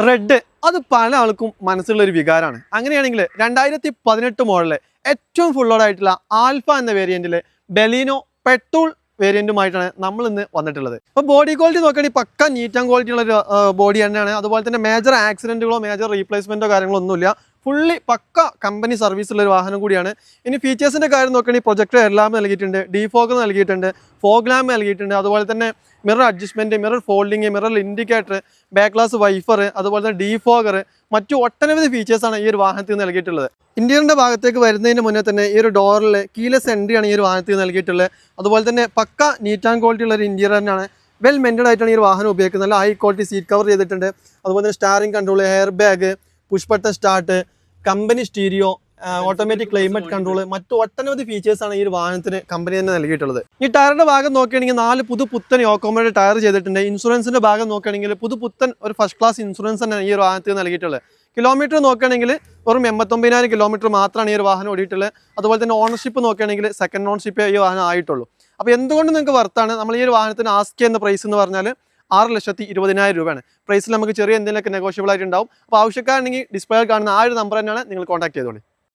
Red അത് പല ആൾക്കും മനസ്സിലുള്ള ഒരു വികാരമാണ്. അങ്ങനെയാണെങ്കിൽ 2018 മോഡലിലെ ഏറ്റവും ഫുള്ളോടായിട്ടുള്ള ആൽഫ എന്ന വേരിയന്റിലെ ബലീനോ പെട്രോൾ വേരിയന്റുമായിട്ടാണ് നമ്മൾ ഇന്ന് വന്നിട്ടുള്ളത്. അപ്പോൾ ബോഡി ക്വാളിറ്റി നോക്കുകയാണെങ്കിൽ പക്ക നീറ്റ് ആൻഡ് ക്വാളിറ്റി ഉള്ള ഒരു ബോഡി തന്നെയാണ്. അതുപോലെ തന്നെ മേജർ ആക്സിഡന്റുകളോ മേജർ റീപ്ലേസ്മെന്റോ കാര്യങ്ങളോ ഒന്നുമില്ല. ഫുള്ളി പക്ക കമ്പനി സർവീസുള്ള ഒരു വാഹനം കൂടിയാണ്. ഇനി ഫീച്ചേഴ്സിൻ്റെ കാര്യം നോക്കുകയാണെങ്കിൽ പ്രൊജക്ടർ എല്ലാം നൽകിയിട്ടുണ്ട്, ഡീഫോഗർ നൽകിയിട്ടുണ്ട്, ഫോഗ് ലാമ്പ് നൽകിയിട്ടുണ്ട്, അതുപോലെ തന്നെ mirror adjustment, mirror folding, mirror indicator, back glass wiper, അതുപോലെ തന്നെ ഡീഫോഗർ, മറ്റു ഒട്ടനവധി ഫീച്ചേഴ്സാണ് ഈ ഒരു വാഹനത്തിൽ നൽകിയിട്ടുള്ളത്. ഇന്ത്യയുടെ ഭാഗത്തേക്ക് വരുന്നതിന് മുന്നേ തന്നെ ഈ ഒരു ഡോറിൽ കീലെസ് എൻട്രിയാണ് ഈ ഒരു വാഹനത്തിൽ നൽകിയിട്ടുള്ളത്. അതുപോലെ തന്നെ പക്ക നീറ്റ് ആൻഡ് ക്വാളിറ്റി ഉള്ള ഒരു ഇന്റീരിയർ തന്നെയാണ്. വെൽ മെയിൻറ്റഡ് ആയിട്ടാണ് ഈ ഒരു വാഹനം ഉപയോഗിക്കുന്നത്. നല്ല ഹൈ ക്വാളിറ്റി സീറ്റ് കവർ ചെയ്തിട്ടുണ്ട്. അതുപോലെ തന്നെ starring control, air bag, push button start, company stereo, automatic climate control, മറ്റു ഒട്ടനവധി ഫീച്ചേഴ്സാണ് ഈ ഒരു വാഹനത്തിന് കമ്പനി തന്നെ നൽകിയിട്ടുള്ളത്. ഈ ടയറിന്റെ ഭാഗം നോക്കുകയാണെങ്കിൽ 4 പുതുപുത്തൻ യോക്കോമയുടെ ടയർ ചെയ്തിട്ടുണ്ട്. ഇൻഷുറൻസിന്റെ ഭാഗം നോക്കുകയാണെങ്കിൽ പുതുപുത്തൻ ഒരു ഫസ്റ്റ് ക്ലാസ് ഇൻഷുറൻസ് തന്നെ ഈ ഒരു വാഹനത്തിന് നൽകിയിട്ടുള്ളത്. കിലോമീറ്റർ നോക്കുകയാണെങ്കിൽ വെറും 89,000 കിലോമീറ്റർ മാത്രമാണ് ഈ ഒരു വാഹനം ഓടിയിട്ടുള്ളത്. അതുപോലെ തന്നെ ഓണർഷിപ്പ് നോക്കുകയാണെങ്കിൽ സെക്കൻഡ് ഓണർഷിപ്പ് ഈ വാഹനം ആയിട്ടുള്ളൂ. അപ്പോൾ എന്തുകൊണ്ട് നിങ്ങൾക്ക് വർത്താണ്. നമ്മൾ ഈ ഒരു വാഹനത്തിന് ആസ്ക് ചെയ്യുന്ന പ്രൈസ് എന്ന് പറഞ്ഞാൽ 6,20,000 രൂപയാണ്. പ്രൈസിൽ നമുക്ക് ചെറിയ എന്തെങ്കിലുമൊക്കെ നെഗോഷ്യബിൾ ആയിട്ടുണ്ടാവും. അപ്പോൾ ആവശ്യക്കാരുണ്ടെങ്കിൽ ഡിസ്പ്ലേയിൽ കാണുന്ന ആ ഒരു നമ്പർ തന്നെയാണ് നിങ്ങൾ കോൺടാക്ട് ചെയ്തോളൂ.